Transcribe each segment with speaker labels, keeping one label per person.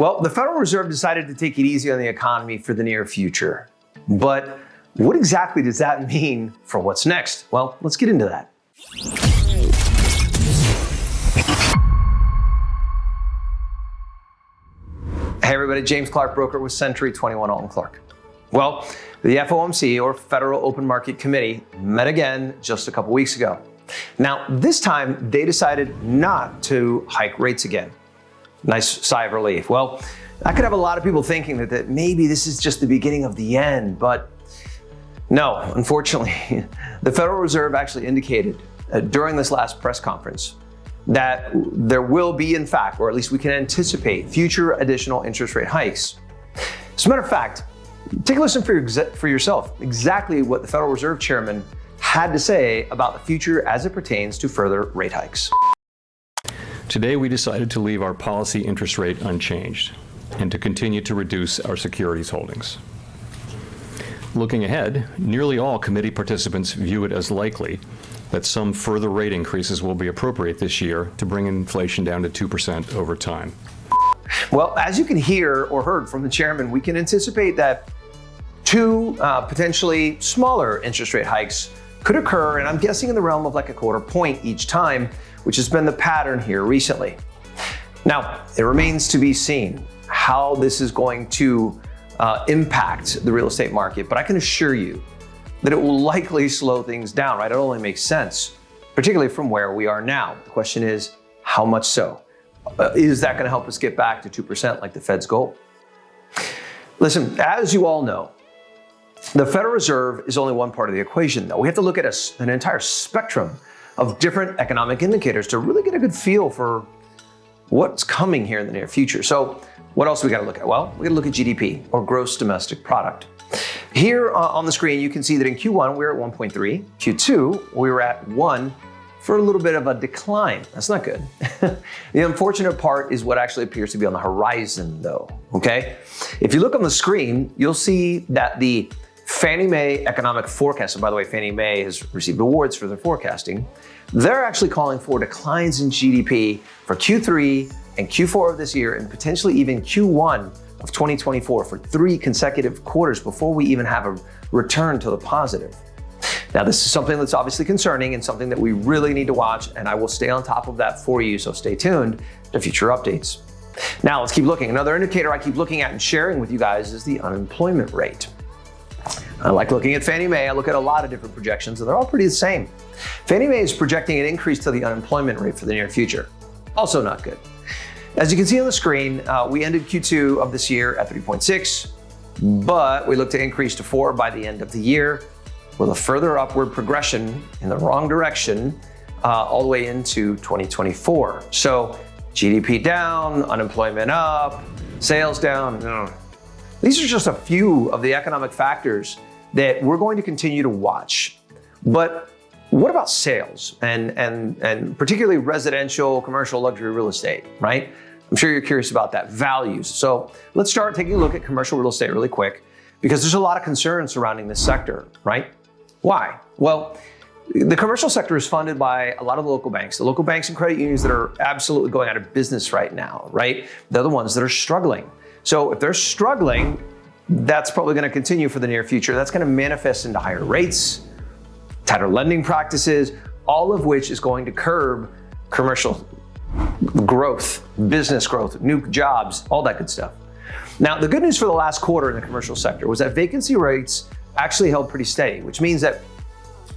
Speaker 1: Well, the Federal Reserve decided to take it easy on the economy for the near future. But what exactly does that mean for what's next? Well, let's get into that. Hey everybody, James Clark, broker with Century 21 Alton Clark. Well, the FOMC, or Federal Open Market Committee, met again just a couple weeks ago. Now, this time they decided not to hike rates again. Nice sigh of relief. Well, I could have a lot of people thinking that maybe this is just the beginning of the end, but no, unfortunately, the Federal Reserve actually indicated during this last press conference that there will be, in fact, or at least we can anticipate, future additional interest rate hikes. As a matter of fact, take a listen for yourself exactly what the Federal Reserve Chairman had to say about the future as it pertains to further rate hikes.
Speaker 2: Today, we decided to leave our policy interest rate unchanged and to continue to reduce our securities holdings. Looking ahead, nearly all committee participants view it as likely that some further rate increases will be appropriate this year to bring inflation down to 2% over time.
Speaker 1: Well, as you can hear or heard from the chairman, we can anticipate that two potentially smaller interest rate hikes could occur, and I'm guessing in the realm of like a quarter point each time, which has been the pattern here recently. Now, it remains to be seen how this is going to impact the real estate market, but I can assure you that it will likely slow things down, right? It only makes sense, particularly from where we are now. The question is, how much so? Is that gonna help us get back to 2% like the Fed's goal? Listen, as you all know, the Federal Reserve is only one part of the equation, though. We have to look at an entire spectrum of different economic indicators to really get a good feel for what's coming here in the near future. So what else do we got to look at? Well, we got to look at GDP, or gross domestic product. Here on the screen, you can see that in Q1, we were at 1.3. Q2, we were at 1 for a little bit of a decline. That's not good. The unfortunate part is what actually appears to be on the horizon, though, okay? If you look on the screen, you'll see that the Fannie Mae economic forecast, and by the way, Fannie Mae has received awards for their forecasting, they're actually calling for declines in GDP for Q3 and Q4 of this year, and potentially even Q1 of 2024 for 3 consecutive quarters before we even have a return to the positive. Now, this is something that's obviously concerning and something that we really need to watch, and I will stay on top of that for you, so stay tuned to future updates. Now, let's keep looking. Another indicator I keep looking at and sharing with you guys is the unemployment rate. I like looking at Fannie Mae. I look at a lot of different projections, and they're all pretty the same. Fannie Mae is projecting an increase to the unemployment rate for the near future. Also not good. As you can see on the screen, we ended Q2 of this year at 3.6, but we look to increase to 4 by the end of the year, with a further upward progression in the wrong direction all the way into 2024. So GDP down, unemployment up, sales down. These are just a few of the economic factors that we're going to continue to watch. But what about sales and particularly residential, commercial, luxury real estate, right? I'm sure you're curious about that, values. So let's start taking a look at commercial real estate really quick, because there's a lot of concern surrounding this sector, right? Why? Well, the commercial sector is funded by a lot of the local banks and credit unions that are absolutely going out of business right now, right? They're the ones that are struggling. So if they're struggling, that's probably going to continue for the near future. That's going to manifest into higher rates, tighter lending practices, all of which is going to curb commercial growth, business growth, new jobs, all that good stuff. Now, the good news for the last quarter in the commercial sector was that vacancy rates actually held pretty steady, which means that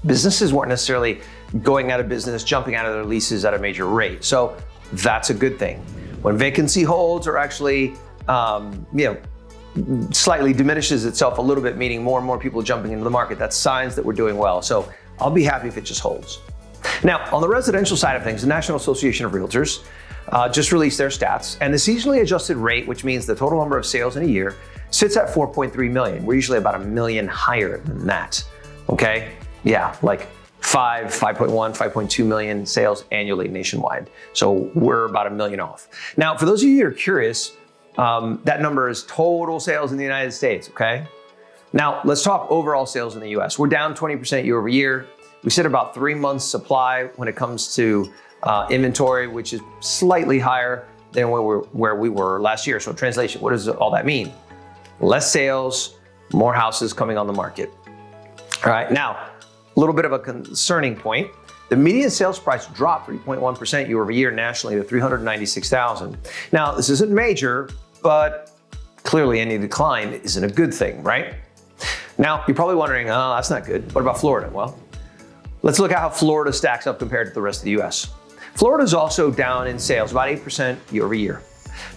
Speaker 1: businesses weren't necessarily going out of business, jumping out of their leases at a major rate. So that's a good thing. When vacancy holds or actually slightly diminishes itself a little bit, meaning more and more people jumping into the market, that's signs that we're doing well. So I'll be happy if it just holds. Now, on the residential side of things, the National Association of Realtors just released their stats, and the seasonally adjusted rate, which means the total number of sales in a year, sits at 4.3 million. We're usually about 1 million higher than that, okay? Yeah, like 5.1, 5.2 million sales annually nationwide. So we're about 1 million off. Now, for those of you who are curious, that number is total sales in the United States, okay? Now, let's talk overall sales in the US. We're down 20% year over year. We sit about 3 months supply when it comes to inventory, which is slightly higher than where we were last year. So translation, what does all that mean? Less sales, more houses coming on the market. All right, now, a little bit of a concerning point. The median sales price dropped 3.1% year over year nationally to $396,000. Now, this isn't major, but clearly any decline isn't a good thing, right? Now, you're probably wondering, oh, that's not good. What about Florida? Well, let's look at how Florida stacks up compared to the rest of the US. Florida is also down in sales, about 8% year over year.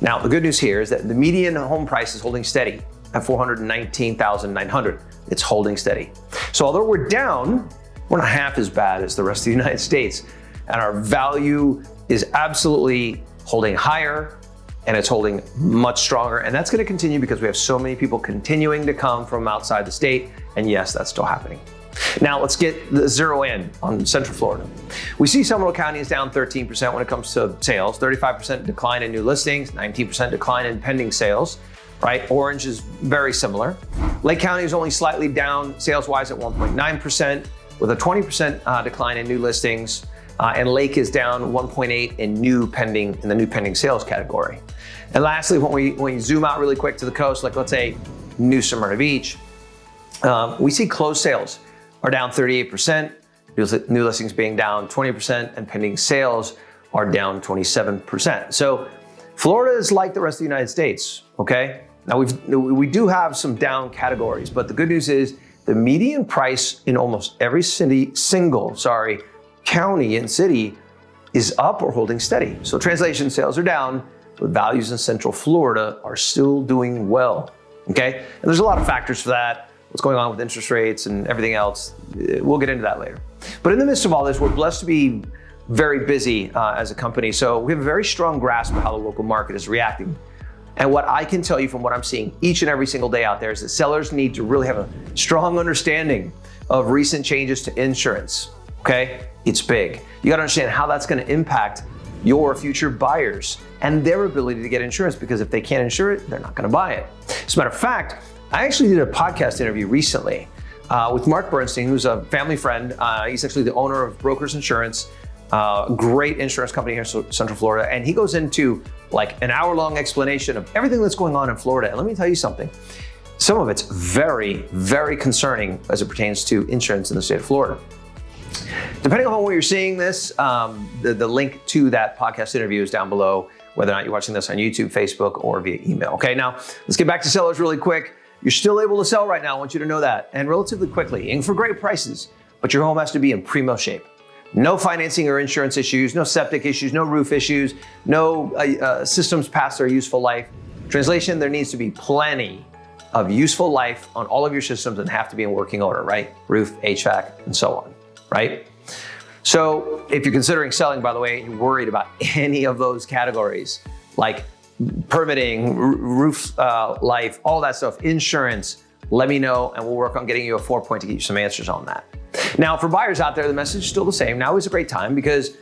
Speaker 1: Now, the good news here is that the median home price is holding steady at $419,900. It's holding steady. So although we're down, we're not half as bad as the rest of the United States. And our value is absolutely holding higher, and it's holding much stronger. And that's gonna continue because we have so many people continuing to come from outside the state. And yes, that's still happening. Now let's get the zero in on Central Florida. We see Seminole County is down 13% when it comes to sales, 35% decline in new listings, 19% decline in pending sales, right? Orange is very similar. Lake County is only slightly down sales-wise at 1.9%, with a 20% decline in new listings, and Lake is down 1.8 in the new pending sales category. And lastly, when we zoom out really quick to the coast, like let's say New Smyrna Beach, we see closed sales are down 38%, new listings being down 20%, and pending sales are down 27%. So Florida is like the rest of the United States, okay? Now we do have some down categories, but the good news is the median price in almost every county and city is up or holding steady. So translation, sales are down, but values in Central Florida are still doing well, okay? And there's a lot of factors for that. What's going on with interest rates and everything else. We'll get into that later. But in the midst of all this, we're blessed to be very busy as a company. So we have a very strong grasp of how the local market is reacting. And what I can tell you from what I'm seeing each and every single day out there is that sellers need to really have a strong understanding of recent changes to insurance, okay? It's big. You gotta understand how that's gonna impact your future buyers and their ability to get insurance, because if they can't insure it, they're not gonna buy it. As a matter of fact, I actually did a podcast interview recently with Mark Bernstein, who's a family friend. He's actually the owner of Brokers Insurance, great insurance company here in Central Florida. And he goes into like an hour-long explanation of everything that's going on in Florida. And let me tell you something. Some of it's very, very concerning as it pertains to insurance in the state of Florida. Depending on where you're seeing this, the link to that podcast interview is down below, whether or not you're watching this on YouTube, Facebook, or via email. Okay, now let's get back to sellers really quick. You're still able to sell right now. I want you to know that, and relatively quickly, and for great prices, but your home has to be in primo shape. No financing or insurance issues, no septic issues, no roof issues, no systems past their useful life. Translation, there needs to be plenty of useful life on all of your systems and have to be in working order, right? Roof, HVAC, and so on, right? So if you're considering selling, by the way, and you're worried about any of those categories, like permitting, roof life, all that stuff, insurance, let me know and we'll work on getting you a 4-point to get you some answers on that. Now, for buyers out there, the message is still the same. Now is a great time because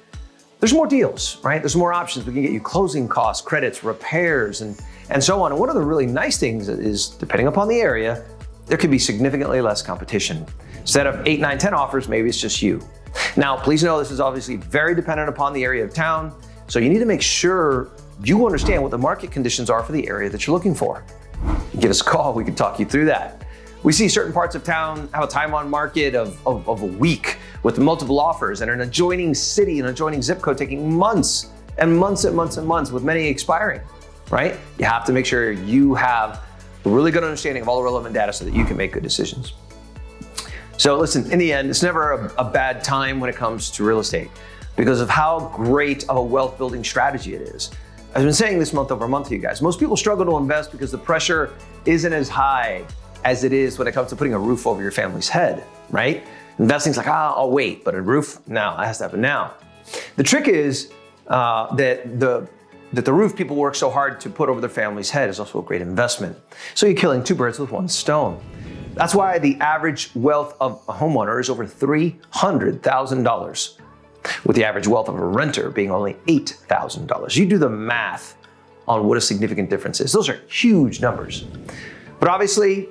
Speaker 1: there's more deals, right? There's more options. We can get you closing costs, credits, repairs, and so on. And one of the really nice things is, depending upon the area, there can be significantly less competition. Instead of 8, 9, 10 offers, maybe it's just you. Now, please know this is obviously very dependent upon the area of town. So you need to make sure you understand what the market conditions are for the area that you're looking for. Give us a call, we can talk you through that. We see certain parts of town have a time on market of a week with multiple offers, and an adjoining city, an adjoining zip code taking months and months and months and months, with many expiring, right? You have to make sure you have a really good understanding of all the relevant data so that you can make good decisions. So listen, in the end, it's never a bad time when it comes to real estate because of how great of a wealth building strategy it is. I've been saying this month over month to you guys. Most people struggle to invest because the pressure isn't as high as it is when it comes to putting a roof over your family's head, right? Investing's like, I'll wait, but a roof, no, that has to happen now. The trick is that the roof people work so hard to put over their family's head is also a great investment. So you're killing 2 birds with 1 stone. That's why the average wealth of a homeowner is over $300,000, with the average wealth of a renter being only $8,000. You do the math on what a significant difference is. Those are huge numbers. But obviously,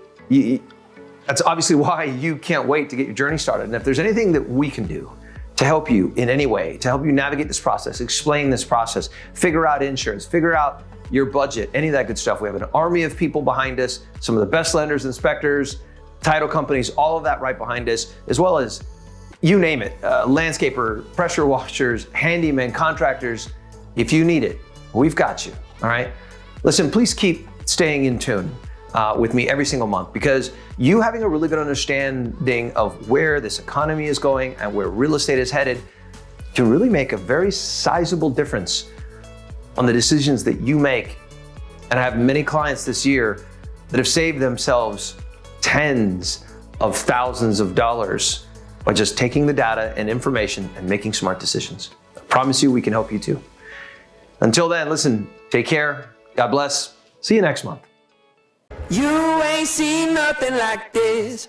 Speaker 1: that's obviously why you can't wait to get your journey started. And if there's anything that we can do to help you in any way, to help you navigate this process, explain this process, figure out insurance, figure out your budget, any of that good stuff. We have an army of people behind us, some of the best lenders, inspectors, title companies, all of that right behind us, as well as you name it, landscaper, pressure washers, handyman, contractors. If you need it, we've got you, all right? Listen, please keep staying in tune with me every single month, because you having a really good understanding of where this economy is going and where real estate is headed can really make a very sizable difference on the decisions that you make. And I have many clients this year that have saved themselves tens of thousands of dollars by just taking the data and information and making smart decisions. I promise you we can help you too. Until then, listen, take care. God bless. See you next month.
Speaker 3: You ain't seen nothing like this.